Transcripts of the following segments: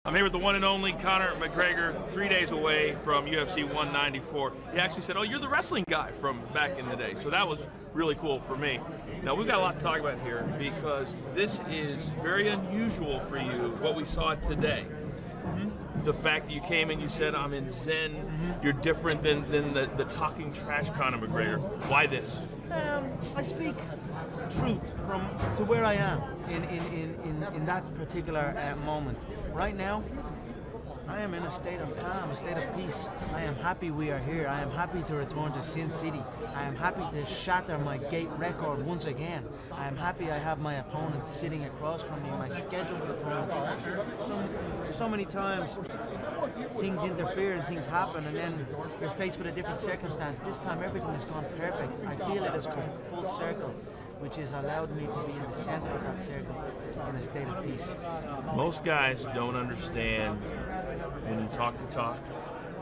I'm here with the one and only Conor McGregor, 3 days away from UFC 194. He actually said, oh, you're the wrestling guy from back in the day. So that was really cool for me. Now, we've got a lot to talk about here because this is very unusual for you, what we saw today. The fact that you came and you said, I'm in Zen, you're different than the talking trash Conor McGregor. Why this? I speak truth to where I am in that particular moment. Right now, I am in a state of calm, a state of peace. I am happy we are here. I am happy to return to Sin City. I am happy to shatter my gate record once again. I am happy I have my opponent sitting across from me, my scheduled opponent. So many times things interfere and things happen, and then you're faced with a different circumstance. This time everything has gone perfect. I feel it has come full circle, which has allowed me to be in the center of that circle in a state of peace. Most guys don't understand when you talk the talk,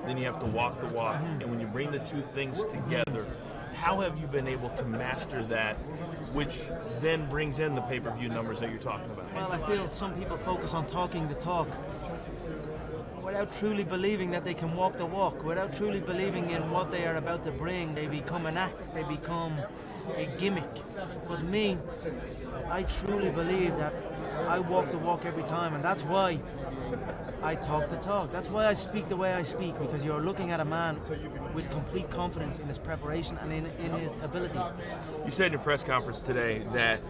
then you have to walk the walk. And when you bring the two things together, how have you been able to master that, which then brings in the pay-per-view numbers that you're talking about? Well, I feel some people focus on talking the talk without truly believing that they can walk the walk, without truly believing in what they are about to bring. They become an act, they become a gimmick. But me, I truly believe that I walk the walk every time, and that's why I talk the talk. That's why I speak the way I speak, because you're looking at a man with complete confidence in his preparation and in his ability. You said in your press conference today that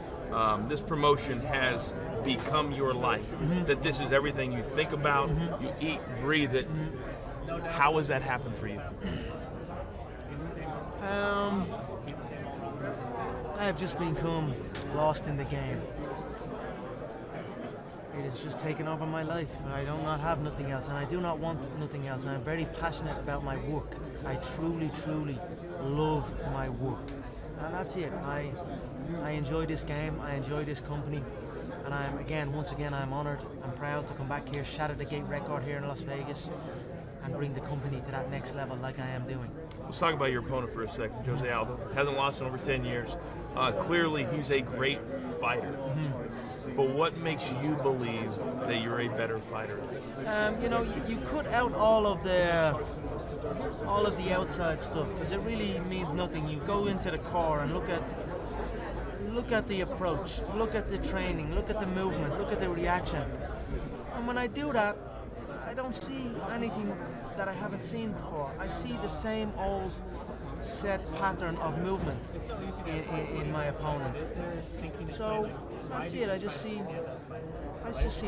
this promotion has become your life, that this is everything you think about, you eat, breathe it. How has that happened for you? I have just become lost in the game. It has just taken over my life. I do not have nothing else, and I do not want nothing else. I'm very passionate about my work. I truly, truly love my work. And that's it. I enjoy this game, I enjoy this company, and once again, I'm honored. I'm proud to come back here, shatter the gate record here in Las Vegas, and bring the company to that next level like I am doing. Let's talk about your opponent for a second. Jose Aldo hasn't lost in over 10 years. Clearly, he's a great fighter. But what makes you believe that you're a better fighter? You cut out all of the outside stuff, because it really means nothing. You go into the core and look at the approach, look at the training, look at the movement, look at the reaction. And when I do that, I don't see anything that I haven't seen before. I see the same old set pattern of movement in my opponent. So that's it. I just see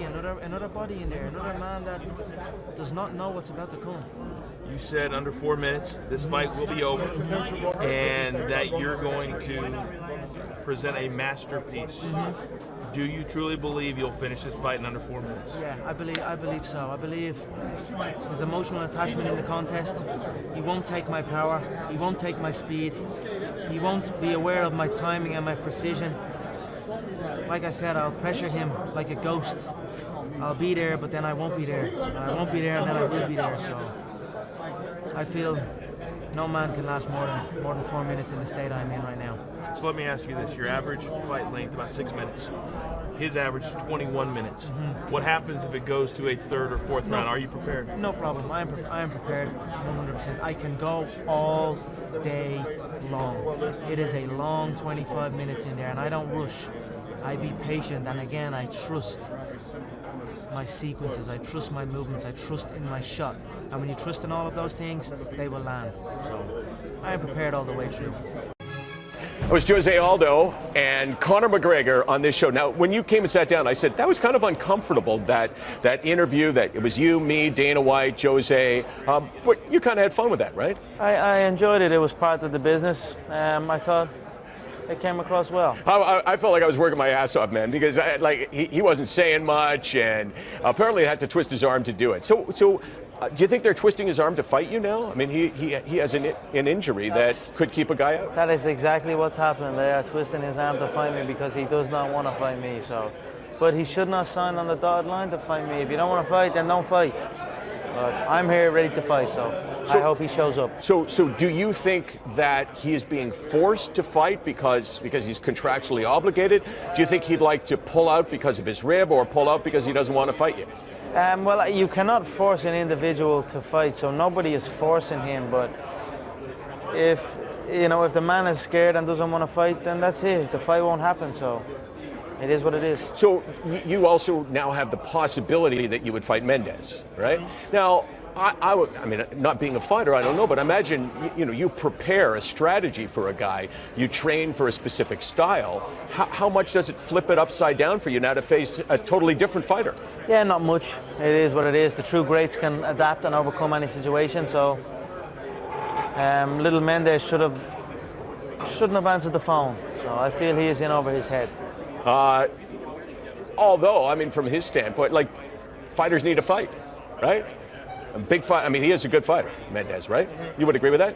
another body in there, another man that does not know what's about to come. You said under 4 minutes this fight will be over, and that you're going to present a masterpiece. Do you truly believe you'll finish this fight in under 4 minutes? Yeah, I believe so. I believe his emotional attachment in the contest. He won't take my power. He won't take my speed. He won't be aware of my timing and my precision. Like I said, I'll pressure him like a ghost. I'll be there, but then I won't be there. I won't be there, and then I will be there. So I feel no man can last more than 4 minutes in the state I'm in right now. So let me ask you this: your average fight length about 6 minutes. His average 21 minutes. What happens if it goes to a third or fourth round? Are you prepared? No problem. I am prepared 100%. I can go all day long. It is a long 25 minutes in there, and I don't rush. I be patient, and again, I trust my sequences, I trust my movements, I trust in my shot. And when you trust in all of those things, they will land. So I am prepared all the way through. It was Jose Aldo and Conor McGregor on this show. Now, when you came and sat down, I said that was kind of uncomfortable, that interview, that it was you, me, Dana White, Jose, but you kind of had fun with that, right? I enjoyed it. It was part of the business. I thought it came across well. I felt like I was working my ass off, man, because he wasn't saying much, and apparently had to twist his arm to do it. So do you think they're twisting his arm to fight you now? I mean, he has an injury that could keep a guy out. That is exactly what's happening. They are twisting his arm to fight me because he does not want to fight me. So, but he should not sign on the dotted line to fight me. If you don't want to fight, then don't fight. But I'm here ready to fight, so I hope he shows up. So do you think that he is being forced to fight because he's contractually obligated? Do you think he'd like to pull out because of his rib, or pull out because he doesn't want to fight you? Well, you cannot force an individual to fight, so nobody is forcing him. But if the man is scared and doesn't want to fight, then that's it. The fight won't happen. So it is what it is. So you also now have the possibility that you would fight Mendez, right? Now, I mean, not being a fighter, I don't know, but imagine, you prepare a strategy for a guy, you train for a specific style. How much does it flip it upside down for you now to face a totally different fighter? Yeah, not much. It is what it is. The true greats can adapt and overcome any situation. So, little Mendez shouldn't have answered the phone. So I feel he is in over his head. Although, I mean, from his standpoint, like, fighters need to fight, right? A big fight. I mean, he is a good fighter, Mendez, right? You would agree with that?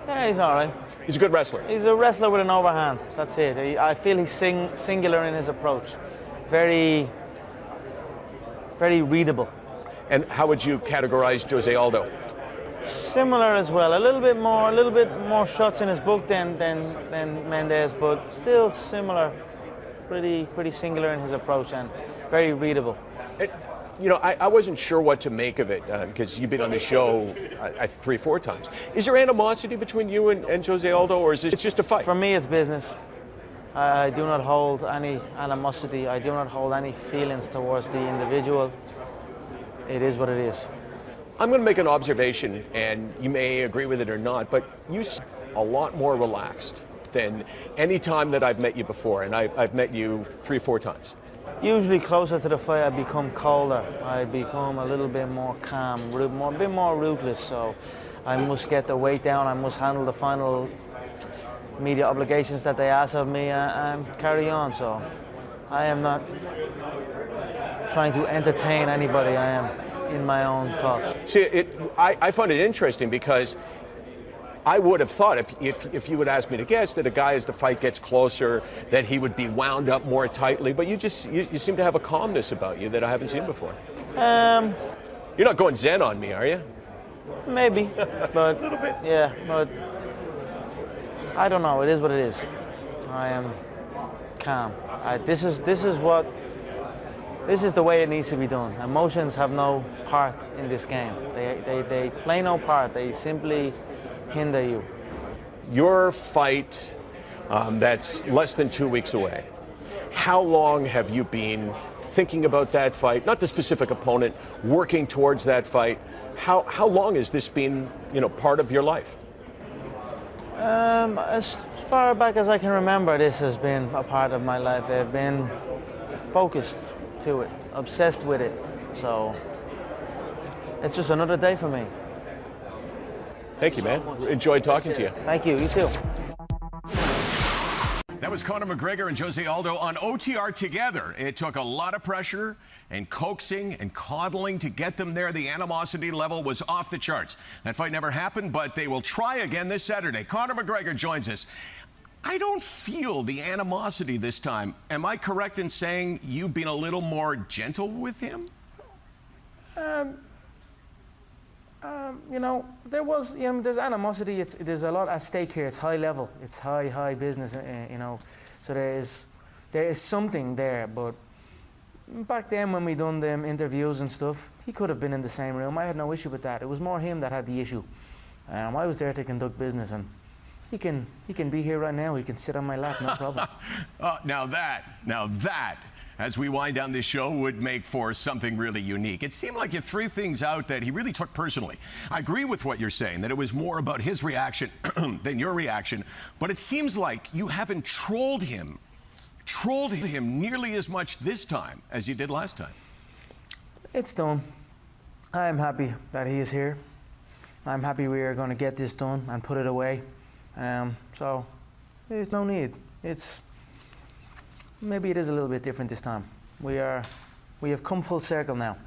Yeah, he's all right. He's a good wrestler. He's a wrestler with an overhand. That's it. I feel he's singular in his approach. Very, very readable. And how would you categorize Jose Aldo? Similar as well. A little bit more shots in his book than Mendez, but still similar. Pretty singular in his approach and very readable. I wasn't sure what to make of it because you've been on the show 3-4 times. Is there animosity between you and Jose Aldo, or is it just a fight? For me, it's business. I do not hold any animosity. I do not hold any feelings towards the individual. It is what it is. I'm going to make an observation, and you may agree with it or not, but you seem a lot more relaxed than any time that I've met you before, and I've met you 3-4 times. Usually closer to the fight, I become colder. I become a little bit more calm, a bit more ruthless. So I must get the weight down. I must handle the final media obligations that they ask of me and carry on. So I am not trying to entertain anybody. I am in my own thoughts. See, I find it interesting because I would have thought if you would ask me to guess that a guy as the fight gets closer that he would be wound up more tightly, but you seem to have a calmness about you that I haven't seen before. You're not going zen on me, are you? Maybe, but a little bit. Yeah, but I don't know. It is what it is. I am calm. This is the way it needs to be done. Emotions have no part in this game. They play no part. They simply hinder you. Your fight, that's less than 2 weeks away. How long have you been thinking about that fight? Not the specific opponent, working towards that fight. How long has this been, part of your life? As far back as I can remember, this has been a part of my life. I've been focused to it, obsessed with it. So it's just another day for me. Thank you, man. Enjoyed talking to you. Thank you. You too. That was Conor McGregor and Jose Aldo on OTR together. It took a lot of pressure and coaxing and coddling to get them there. The animosity level was off the charts. That fight never happened, but they will try again this Saturday. Conor McGregor joins us. I don't feel the animosity this time. Am I correct in saying you've been a little more gentle with him? There's animosity. There's a lot at stake here. It's high level. It's high business. So there is something there. But back then, when we done them interviews and stuff, he could have been in the same room. I had no issue with that. It was more him that had the issue. I was there to conduct business, and he can be here right now. He can sit on my lap, no problem. Now that. As we wind down this show, would make for something really unique. It seemed like you threw things out that he really took personally. I agree with what you're saying, that it was more about his reaction than your reaction, but it seems like you haven't trolled him nearly as much this time as you did last time. It's done. I am happy that he is here. I'm happy we are going to get this done and put it away. So there's no need. Maybe it is a little bit different this time. We have come full circle now.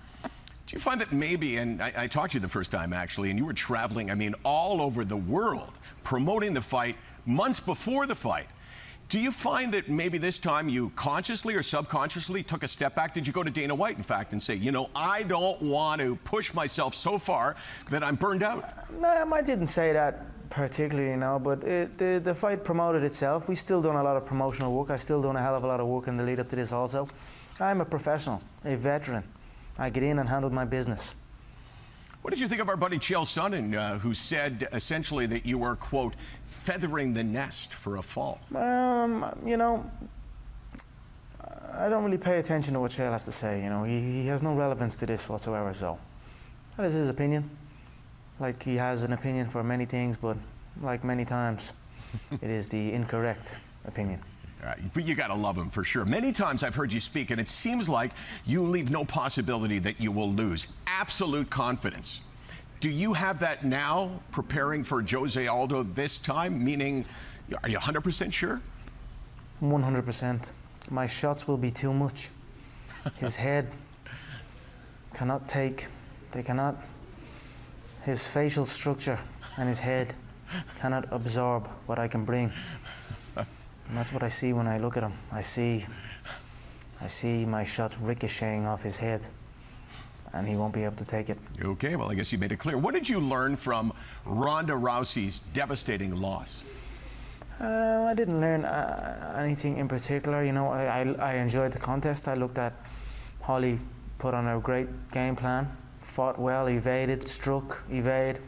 Do you find that maybe, and I talked to you the first time actually, and you were traveling, all over the world, promoting the fight months before the fight. Do you find that maybe this time you consciously or subconsciously took a step back? Did you go to Dana White, in fact, and say, I don't want to push myself so far that I'm burned out? No, I didn't say that particularly, but the fight promoted itself. We still done a lot of promotional work. I still done a hell of a lot of work in the lead up to this also. I'm a professional, a veteran. I get in and handle my business. What did you think of our buddy Chael Sonnen, who said essentially that you were, quote, feathering the nest for a fall? You know, I don't really pay attention to what Chael has to say. You know, he has no relevance to this whatsoever. So that is his opinion. Like, he has an opinion for many things, but like many times, it is the incorrect opinion. But you got to love him for sure. Many times I've heard you speak, and it seems like you leave no possibility that you will lose. Absolute confidence. Do you have that now, preparing for Jose Aldo this time? Meaning, are you 100% sure? 100%. My shots will be too much. His head cannot take, his facial structure and his head cannot absorb what I can bring. And that's what I see when I look at him. I see my shots ricocheting off his head, and he won't be able to take it. Okay, well, I guess you made it clear. What did you learn from Ronda Rousey's devastating loss? I didn't learn anything in particular. You know, I enjoyed the contest. I looked at Holly put on a great game plan, fought well, evaded, struck, evade.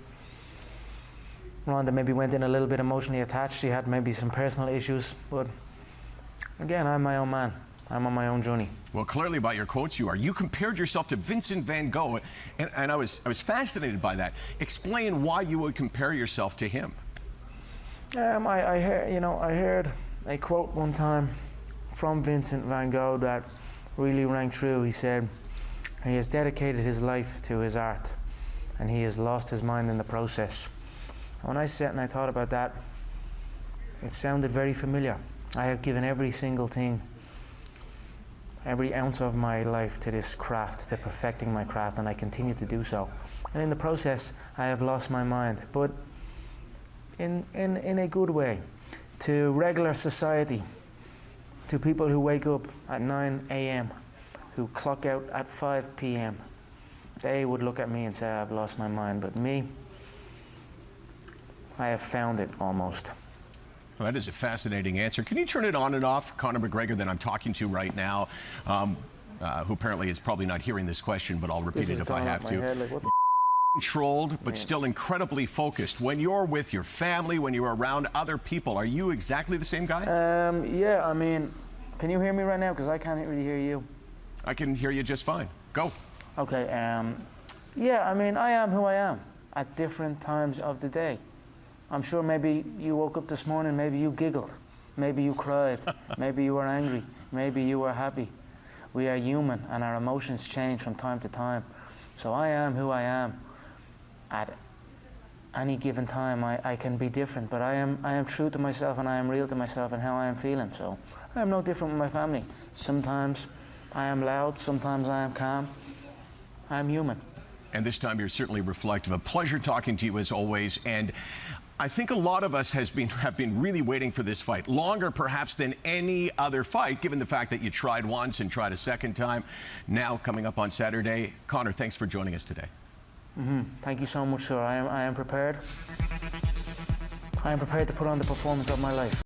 Ronda maybe went in a little bit emotionally attached. She had maybe some personal issues, but again, I'm my own man. I'm on my own journey. Well, clearly by your quotes you are. You compared yourself to Vincent van Gogh, and I was fascinated by that. Explain why you would compare yourself to him. I heard a quote one time from Vincent van Gogh that really rang true. He said, he has dedicated his life to his art, and he has lost his mind in the process. When I sat and I thought about that, it sounded very familiar. I have given every single thing, every ounce of my life to this craft, to perfecting my craft, and I continue to do so. And in the process, I have lost my mind, but in a good way, to regular society, to people who wake up at 9 a.m., who clock out at 5 p.m. They would look at me and say, I've lost my mind, but me, I have found it almost. Well, that is a fascinating answer. Can you turn it on and off? Conor McGregor, that I'm talking to right now, who apparently is probably not hearing this question, but I'll repeat it if I have to. Head, like, what the controlled, but still incredibly focused. When you're with your family, when you're around other people, are you exactly the same guy? Yeah, I mean, can you hear me right now? Because I can't really hear you. I can hear you just fine. Go. Okay, yeah, I mean, I am who I am at different times of the day. I'm sure maybe you woke up this morning, maybe you giggled, maybe you cried, maybe you were angry, maybe you were happy. We are human and our emotions change from time to time. So I am who I am. At any given time, I can be different, but I am true to myself and I am real to myself and how I am feeling. So I am no different with my family. Sometimes I am loud, sometimes I am calm. I am human. And this time you're certainly reflective. A pleasure talking to you as always. And I think a lot of us have been really waiting for this fight, longer perhaps than any other fight, given the fact that you tried once and tried a second time. Now coming up on Saturday. Conor, thanks for joining us today. Thank you so much, sir. I am prepared. I am prepared to put on the performance of my life.